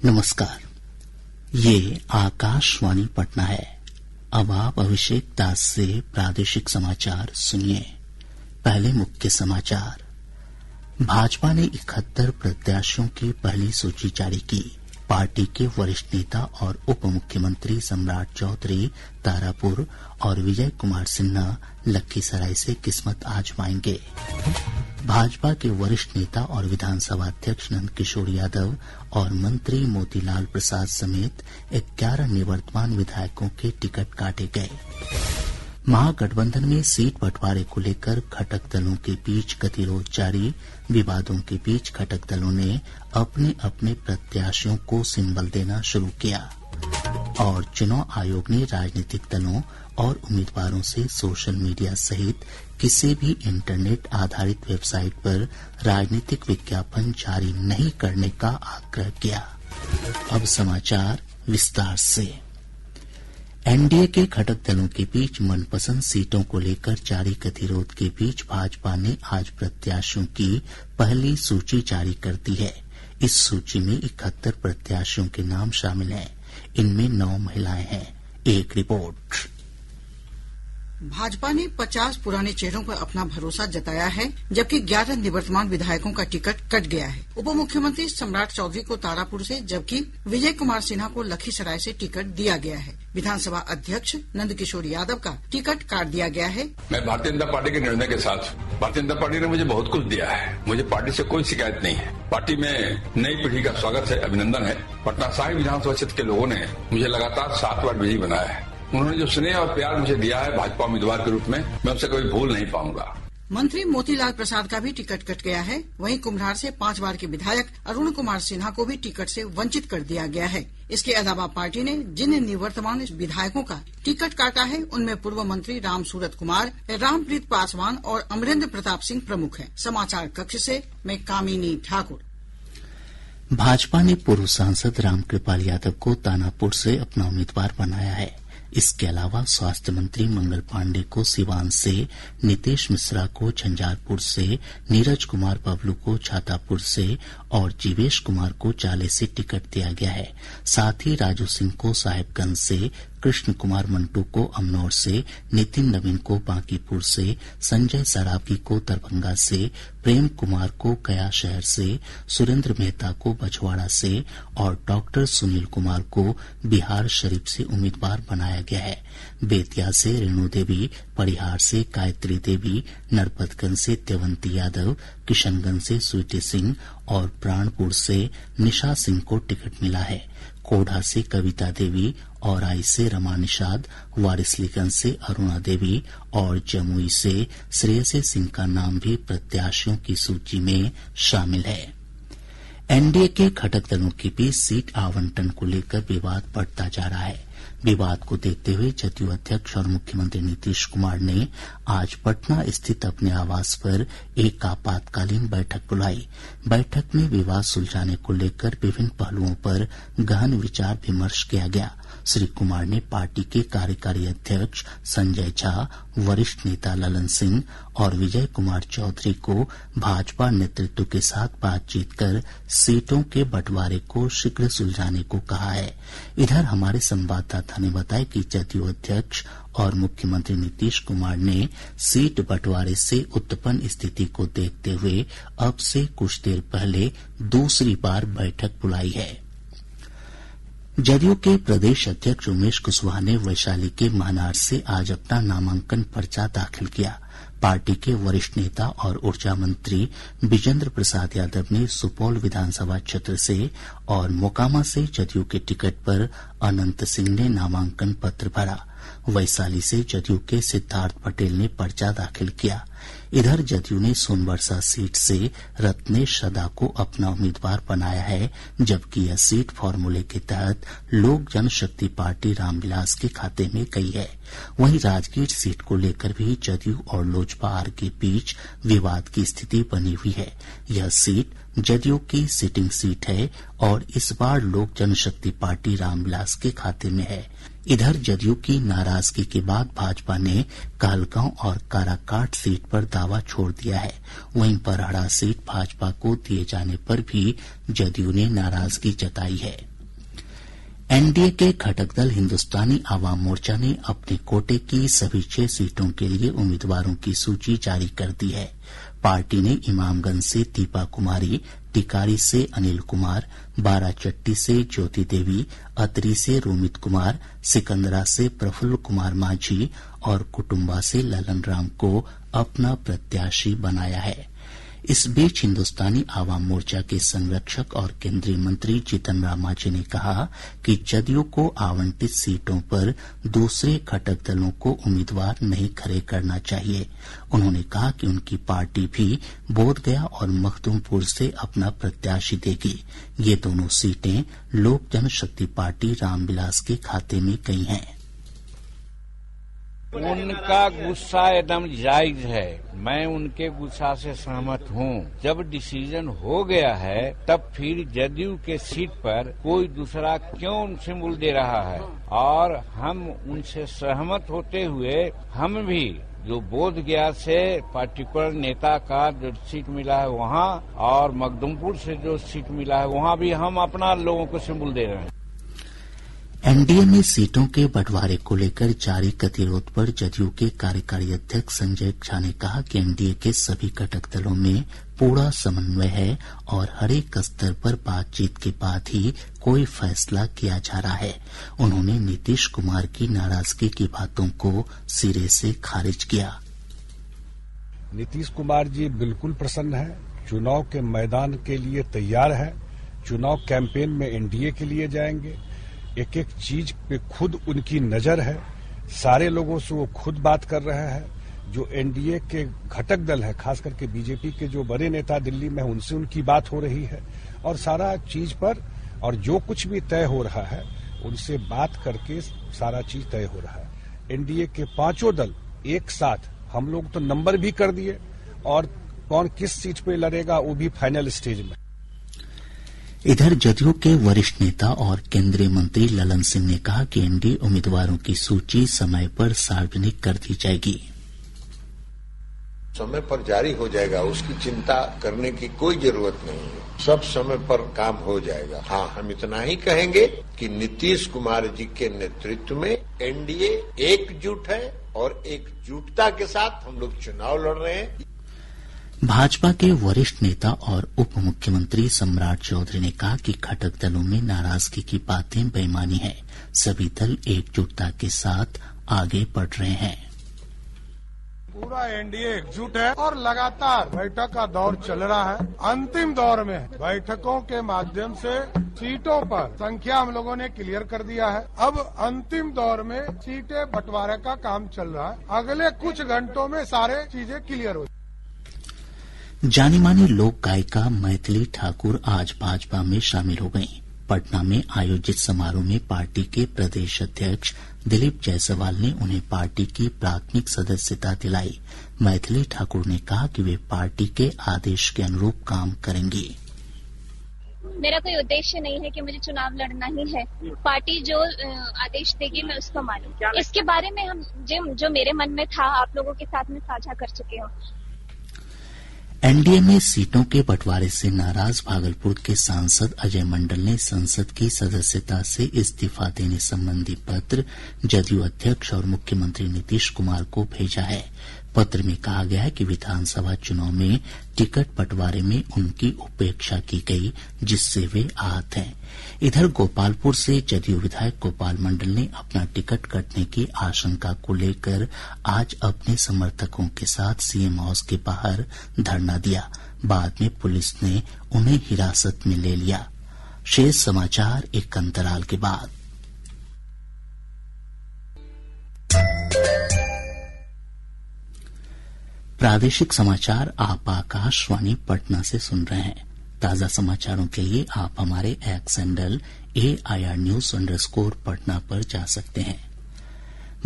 नमस्कार, ये आकाशवाणी पटना है। अब आप अभिषेक दास से प्रादेशिक समाचार सुनिए। पहले मुख्य समाचार। भाजपा ने 71 प्रत्याशियों की पहली सूची जारी की। पार्टी के वरिष्ठ नेता और उप मुख्यमंत्री सम्राट चौधरी तारापुर और विजय कुमार सिन्हा लखीसराय से किस्मत आजमाएंगे। भाजपा के वरिष्ठ नेता और विधानसभा अध्यक्ष नंद किशोर यादव और मंत्री मोतीलाल प्रसाद समेत 11 निवर्तमान विधायकों के टिकट काटे गए। महागठबंधन में सीट बंटवारे को लेकर घटक दलों के बीच गतिरोध जारी। विवादों के बीच घटक दलों ने अपने अपने प्रत्याशियों को सिंबल देना शुरू किया। और चुनाव आयोग ने राजनीतिक दलों और उम्मीदवारों से सोशल मीडिया सहित किसी भी इंटरनेट आधारित वेबसाइट पर राजनीतिक विज्ञापन जारी नहीं करने का आग्रह किया। अब समाचार विस्तार से। एनडीए के घटक दलों के बीच मनपसंद सीटों को लेकर जारी गतिरोध के बीच भाजपा ने आज प्रत्याशियों की पहली सूची जारी कर दी है। इस सूची में 71 प्रत्याशियों के नाम शामिल हैं। इनमें 9 महिलाएं हैं। एक रिपोर्ट। भाजपा ने 50 पुराने चेहरों पर अपना भरोसा जताया है, जबकि 11 निवर्तमान विधायकों का टिकट कट गया है। उप मुख्यमंत्री सम्राट चौधरी को तारापुर से, जबकि विजय कुमार सिन्हा को लखीसराय से टिकट दिया गया है। विधानसभा अध्यक्ष नंद किशोर यादव का टिकट काट दिया गया है। मैं भारतीय जनता पार्टी के निर्णय के साथ, भारतीय जनता पार्टी ने मुझे बहुत कुछ दिया है। मुझे पार्टी से कोई शिकायत नहीं है। पार्टी में नई पीढ़ी का स्वागत है, अभिनंदन है। पटना साहिब विधानसभा क्षेत्र के लोगों ने मुझे लगातार 7 बार विजयी बनाया है। उन्होंने जो स्नेह और प्यार मुझे दिया है भाजपा उम्मीदवार के रूप में, मैं उसे कभी भूल नहीं पाऊंगा। मंत्री मोतीलाल प्रसाद का भी टिकट कट गया है। वहीं कुम्हरार से 5 बार के विधायक अरुण कुमार सिन्हा को भी टिकट से वंचित कर दिया गया है। इसके अलावा पार्टी ने जिन निवर्तमान विधायकों का टिकट काटा है, उनमें पूर्व मंत्री रामसूरत कुमार, रामप्रीत पासवान और अमरेंद्र प्रताप सिंह प्रमुख हैं। समाचार कक्ष से मैं कामिनी ठाकुर। भाजपा ने पूर्व सांसद रामकृपाल यादव को दानापुर से अपना उम्मीदवार बनाया है। इसके अलावा स्वास्थ्य मंत्री मंगल पांडे को सिवान से, नीतीश मिश्रा को झंझारपुर से, नीरज कुमार बबलू को छातापुर से और जीवेश कुमार को चाले से टिकट दिया गया है। साथ ही राजू सिंह को साहेबगंज से, कृष्ण कुमार मंटू को अमनौर से, नितिन नवीन को बांकीपुर से, संजय सरावगी को दरभंगा से, प्रेम कुमार को गया शहर से, सुरेंद्र मेहता को बछवाड़ा से और डॉक्टर सुनील कुमार को बिहार शरीफ से उम्मीदवार बनाया गया है। बेतिया से रेणु देवी, परिहार से गायत्री देवी, नरपतगंज से देवंती यादव, किशनगंज से स्वीटी सिंह और प्राणपुर से निशा सिंह को टिकट मिला है। कोढ़ा से कविता देवी, औराई से रमा निषाद, वारिसलीगंज से अरुणा देवी और जमुई से श्रेयसी सिंह का नाम भी प्रत्याशियों की सूची में शामिल है। एनडीए के घटक दलों के बीच सीट आवंटन को लेकर विवाद बढ़ता जा रहा है। विवाद को देखते हुए जदयू अध्यक्ष और मुख्यमंत्री नीतीश कुमार ने आज पटना स्थित अपने आवास पर एक आपातकालीन बैठक बुलाई। बैठक में विवाद सुलझाने को लेकर विभिन्न पहलुओं पर गहन विचार विमर्श किया गया। श्री कुमार ने पार्टी के कार्यकारी अध्यक्ष संजय झा, वरिष्ठ नेता ललन सिंह और विजय कुमार चौधरी को भाजपा नेतृत्व के साथ बातचीत कर सीटों के बंटवारे को शीघ्र सुलझाने को कहा है। इधर हमारे संवाददाता ने बताया कि जदयू अध्यक्ष और मुख्यमंत्री नीतीश कुमार ने सीट बंटवारे से उत्पन्न स्थिति को देखते हुए अब से कुछ देर पहले दूसरी बार बैठक बुलाई है। जदयू के प्रदेश अध्यक्ष उमेश कुशवाहा ने वैशाली के महनार से आज अपना नामांकन पर्चा दाखिल किया। पार्टी के वरिष्ठ नेता और ऊर्जा मंत्री विजेंद्र प्रसाद यादव ने सुपौल विधानसभा क्षेत्र से और मोकामा से जदयू के टिकट पर अनंत सिंह ने नामांकन पत्र भरा। वैशाली से जदयू के सिद्धार्थ पटेल ने पर्चा दाखिल किया। इधर जदयू ने सोनबरसा सीट से रत्नेश सदा को अपना उम्मीदवार बनाया है, जबकि यह सीट फार्मूले के तहत लोक जनशक्ति पार्टी रामविलास के खाते में गई है। वहीं राजगीर सीट को लेकर भी जदयू और लोजपा आर के बीच विवाद की स्थिति बनी हुई है। यह सीट जदयू की सिटिंग सीट है और इस बार लोक जनशक्ति पार्टी रामविलास के खाते में है। इधर जदयू की नाराजगी के बाद भाजपा ने कहलगांव और काराकाट सीट पर दावा छोड़ दिया है। वहीं बरहड़ा सीट भाजपा को दिए जाने पर भी जदयू ने नाराजगी जताई है। एनडीए के घटक दल हिन्दुस्तानी आवाम मोर्चा ने अपने कोटे की सभी 6 सीटों के लिए उम्मीदवारों की सूची जारी कर दी है। पार्टी ने इमामगंज से दीपा कुमारी, टिकारी से अनिल कुमार, बाराचट्टी से ज्योति देवी, अतरी से रोमित कुमार, सिकंदरा से प्रफुल्ल कुमार माझी और कुटुम्बा से ललन राम को अपना प्रत्याशी बनाया है। इस बीच हिन्दुस्तानी आवाम मोर्चा के संरक्षक और केंद्रीय मंत्री जीतन राम मांझी ने कहा कि जदयू को आवंटित सीटों पर दूसरे घटक दलों को उम्मीदवार नहीं खड़े करना चाहिए। उन्होंने कहा कि उनकी पार्टी भी बोधगया और मखदूमपुर से अपना प्रत्याशी देगी। ये दोनों सीटें लोक जनशक्ति पार्टी रामविलास के खाते में गई हैं। उनका गुस्सा एकदम जायज है, मैं उनके गुस्सा से सहमत हूँ। जब डिसीजन हो गया है तब फिर जदयू के सीट पर कोई दूसरा क्यों उनसे मूल दे रहा है, और हम उनसे सहमत होते हुए हम भी जो बोध गया से पार्टिकुलर नेता का जो सीट मिला है वहाँ और मखदूमपुर से जो सीट मिला है वहाँ भी हम अपना लोगों को सिंबल दे रहे हैं। एनडीए में सीटों के बंटवारे को लेकर जारी गतिरोध पर जदयू के कार्यकारी अध्यक्ष संजय झा ने कहा कि एनडीए के सभी घटक दलों में पूरा समन्वय है और हर एक स्तर पर बातचीत के बाद ही कोई फैसला किया जा रहा है। उन्होंने नीतीश कुमार की नाराजगी की बातों को सिरे से खारिज किया। नीतीश कुमार जी बिल्कुल प्रसन्न है, चुनाव के मैदान के लिए तैयार है, चुनाव कैंपेन में एनडीए के लिए जाएंगे। एक एक चीज पे खुद उनकी नजर है, सारे लोगों से वो खुद बात कर रहे हैं। जो एनडीए के घटक दल है, खास करके बीजेपी के जो बड़े नेता दिल्ली में, उनसे उनकी बात हो रही है और सारा चीज पर और जो कुछ भी तय हो रहा है उनसे बात करके सारा चीज तय हो रहा है। एनडीए के 5 दल एक साथ, हम लोग तो नंबर भी कर दिए और कौन किस सीट पे लड़ेगा वो भी फाइनल स्टेज में। इधर जदयू के वरिष्ठ नेता और केंद्रीय मंत्री ललन सिंह ने कहा कि एनडीए उम्मीदवारों की सूची समय पर सार्वजनिक कर दी जाएगी। समय पर जारी हो जाएगा, उसकी चिंता करने की कोई जरूरत नहीं है, सब समय पर काम हो जाएगा। हाँ, हम इतना ही कहेंगे कि नीतीश कुमार जी के नेतृत्व में एनडीए एकजुट है और एकजुटता के साथ हम लोग चुनाव लड़ रहे हैं। भाजपा के वरिष्ठ नेता और उप मुख्यमंत्री सम्राट चौधरी ने कहा कि घटक दलों में नाराजगी की बातें बेईमानी है, सभी दल एकजुटता के साथ आगे बढ़ रहे हैं। पूरा एनडीए एकजुट है और लगातार बैठक का दौर चल रहा है, अंतिम दौर में बैठकों के माध्यम से सीटों पर संख्या हम लोगों ने क्लियर कर दिया है। अब अंतिम दौर में सीटें बंटवारे का काम चल रहा है, अगले कुछ घंटों में सारे चीजें क्लियर हो। जानी मानी लोक गायिका मैथिली ठाकुर आज भाजपा में शामिल हो गयीं। पटना में आयोजित समारोह में पार्टी के प्रदेश अध्यक्ष दिलीप जायसवाल ने उन्हें पार्टी की प्राथमिक सदस्यता दिलाई। मैथिली ठाकुर ने कहा कि वे पार्टी के आदेश के अनुरूप काम करेंगी। मेरा कोई उद्देश्य नहीं है कि मुझे चुनाव लड़ना ही है, पार्टी जो आदेश देगी मैं उसको मानूं। इसके बारे में हम जो मेरे मन में था आप लोगों के साथ में साझा कर चुके हूँ। एनडीए में सीटों के बंटवारे से नाराज भागलपुर के सांसद अजय मंडल ने संसद की सदस्यता से इस्तीफा देने संबंधी पत्र जदयू अध्यक्ष और मुख्यमंत्री नीतीश कुमार को भेजा है। पत्र में कहा गया है कि विधानसभा चुनाव में टिकट बंटवारे में उनकी उपेक्षा की गई, जिससे वे आहत हैं। इधर गोपालपुर से जदयू विधायक गोपाल मंडल ने अपना टिकट कटने की आशंका को लेकर आज अपने समर्थकों के साथ सीएम हाउस के बाहर धरना दिया। बाद में पुलिस ने उन्हें हिरासत में ले लिया। शेष समाचार एक अंतराल के बाद। प्रादेशिक समाचार आप आकाशवाणी पटना से सुन रहे हैं। ताजा समाचारों के लिए आप हमारे एक्स हैंडल AIR News_पटना पर जा सकते हैं।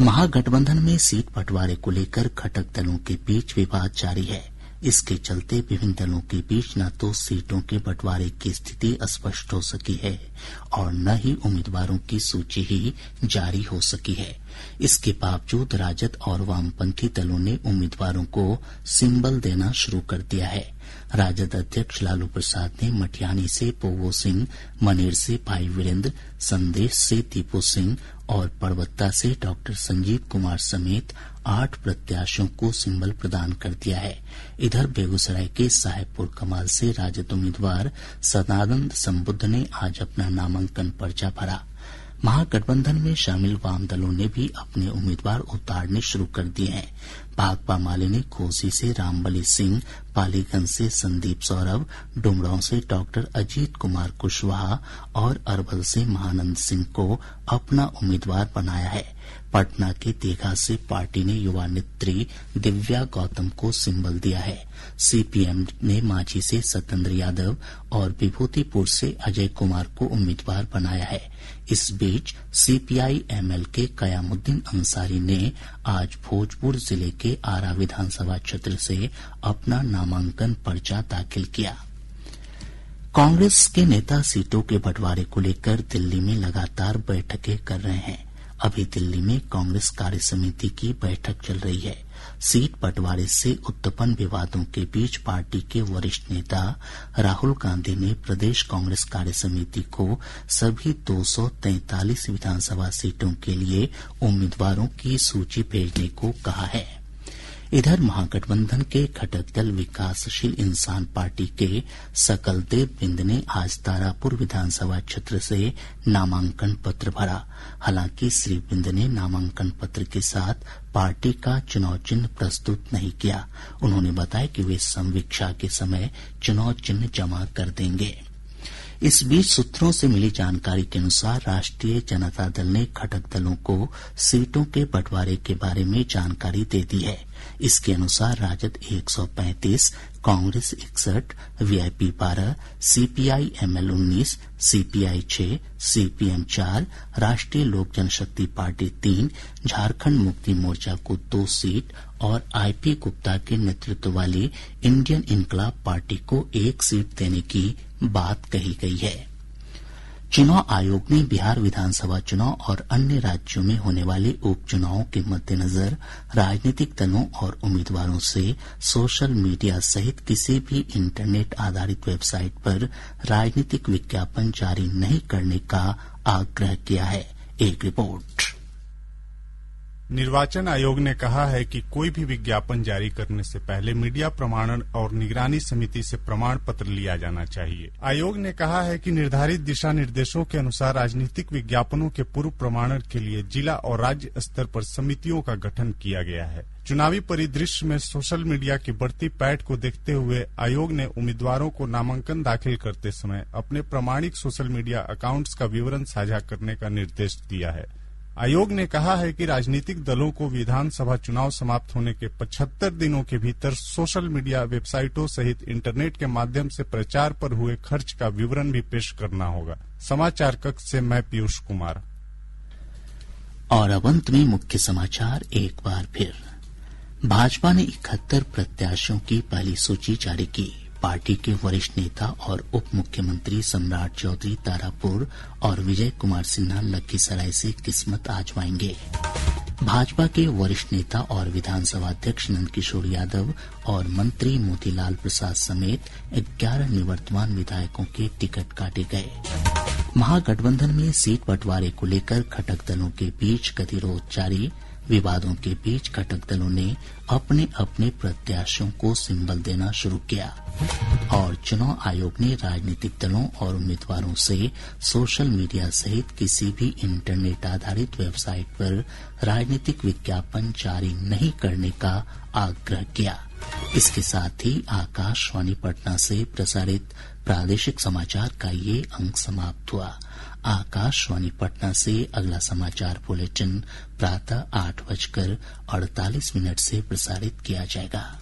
महागठबंधन में सीट बंटवारे को लेकर घटक दलों के बीच विवाद जारी है। इसके चलते विभिन्न दलों के बीच न तो सीटों के बंटवारे की स्थिति स्पष्ट हो सकी है और न ही उम्मीदवारों की सूची ही जारी हो सकी है। इसके बावजूद राजद और वामपंथी दलों ने उम्मीदवारों को सिंबल देना शुरू कर दिया है। राजद अध्यक्ष लालू प्रसाद ने मटियानी से पोवो सिंह, मनेर से भाई वीरेंद्र, संदेश से दीपू सिंह और परबत्ता से डॉक्टर संजीव कुमार समेत 8 प्रत्याशियों को सिंबल प्रदान कर दिया है। इधर बेगूसराय के साहेबपुर कमाल से राजद उम्मीदवार सदानंद संबुद्ध ने आज अपना नामांकन पर्चा भरा। महागठबंधन में शामिल वाम दलों ने भी अपने उम्मीदवार उतारने शुरू कर दिए हैं। भाकपा माले ने घोसी से रामबली सिंह, पालीगंज से संदीप सौरभ, डुमरांव से डॉक्टर अजीत कुमार कुशवाहा और अरवल से महानंद सिंह को अपना उम्मीदवार बनाया है। पटना के दीघा से पार्टी ने युवा नेत्री दिव्या गौतम को सिंबल दिया है। सीपीएम ने मांझी से सत्येंद्र यादव और विभूतिपुर से अजय कुमार को उम्मीदवार बनाया है। इस बीच सीपीआई एमएल के कयामुद्दीन अंसारी ने आज भोजपुर जिले के आरा विधानसभा क्षेत्र से अपना नामांकन पर्चा दाखिल किया। कांग्रेस के नेता सीटों के बंटवारे को लेकर दिल्ली में लगातार बैठकें कर रहे हैं। अभी दिल्ली में कांग्रेस कार्य समिति की बैठक चल रही है। सीट बंटवारे से उत्पन्न विवादों के बीच पार्टी के वरिष्ठ नेता राहुल गांधी ने प्रदेश कांग्रेस कार्य समिति को सभी 243 विधानसभा सीटों के लिए उम्मीदवारों की सूची भेजने को कहा है। इधर महागठबंधन के घटक दल विकासशील इंसान पार्टी के सकलदेव बिंद ने आज तारापुर विधानसभा क्षेत्र से नामांकन पत्र भरा। हालांकि श्री बिंद ने नामांकन पत्र के साथ पार्टी का चुनाव चिन्ह प्रस्तुत नहीं किया। उन्होंने बताया कि वे संवीक्षा के समय चुनाव चिन्ह जमा कर देंगे। इस बीच सूत्रों से मिली जानकारी के अनुसार राष्ट्रीय जनता दल ने घटक दलों को सीटों के बंटवारे के बारे में जानकारी दे दी है। इसके अनुसार RJD 135, Congress 61, VIP 12, CPI ML 19, CPI 6, CPM 4, Rashtriya लोक जनशक्ति पार्टी 3, झारखंड मुक्ति मोर्चा को 2 सीट और आईपी गुप्ता के नेतृत्व वाली इंडियन इनकलाब पार्टी को 1 सीट देने की बात कही गई है। चुनाव आयोग ने बिहार विधानसभा चुनाव और अन्य राज्यों में होने वाले उपचुनावों के मद्देनजर राजनीतिक दलों और उम्मीदवारों से सोशल मीडिया सहित किसी भी इंटरनेट आधारित वेबसाइट पर राजनीतिक विज्ञापन जारी नहीं करने का आग्रह किया है। एक रिपोर्ट। निर्वाचन आयोग ने कहा है कि कोई भी विज्ञापन जारी करने से पहले मीडिया प्रमाणन और निगरानी समिति से प्रमाण पत्र लिया जाना चाहिए। आयोग ने कहा है कि निर्धारित दिशा निर्देशों के अनुसार राजनीतिक विज्ञापनों के पूर्व प्रमाणन के लिए जिला और राज्य स्तर पर समितियों का गठन किया गया है। चुनावी परिदृश्य में सोशल मीडिया की बढ़ती पैठ को देखते हुए आयोग ने उम्मीदवारों को नामांकन दाखिल करते समय अपने प्रमाणिक सोशल मीडिया अकाउंट्स का विवरण साझा करने का निर्देश दिया है। आयोग ने कहा है कि राजनीतिक दलों को विधानसभा चुनाव समाप्त होने के 75 दिनों के भीतर सोशल मीडिया वेबसाइटों सहित इंटरनेट के माध्यम से प्रचार पर हुए खर्च का विवरण भी पेश करना होगा। समाचार कक्ष से मैं पीयूष कुमार। और अब अंत में मुख्य समाचार एक बार फिर। भाजपा ने 71 प्रत्याशियों की पहली सूची जारी की। पार्टी के वरिष्ठ नेता और उप मुख्यमंत्री सम्राट चौधरी तारापुर और विजय कुमार सिन्हा लखीसराय से किस्मत आजमाएंगे। भाजपा के वरिष्ठ नेता और विधानसभा अध्यक्ष नंदकिशोर यादव और मंत्री मोतीलाल प्रसाद समेत 11 निवर्तमान विधायकों के टिकट काटे गए। महागठबंधन में सीट बंटवारे को लेकर घटक दलों के बीच गतिरोध जारी। विवादों के बीच घटक दलों ने अपने अपने प्रत्याशियों को सिंबल देना शुरू किया। और चुनाव आयोग ने राजनीतिक दलों और उम्मीदवारों से सोशल मीडिया सहित किसी भी इंटरनेट आधारित वेबसाइट पर राजनीतिक विज्ञापन जारी नहीं करने का आग्रह किया। इसके साथ ही आकाशवाणी पटना से प्रसारित प्रादेशिक समाचार का ये अंक समाप्त हुआ। आकाशवाणी पटना से अगला समाचार बुलेटिन प्रातः 8:48 से प्रसारित किया जाएगा।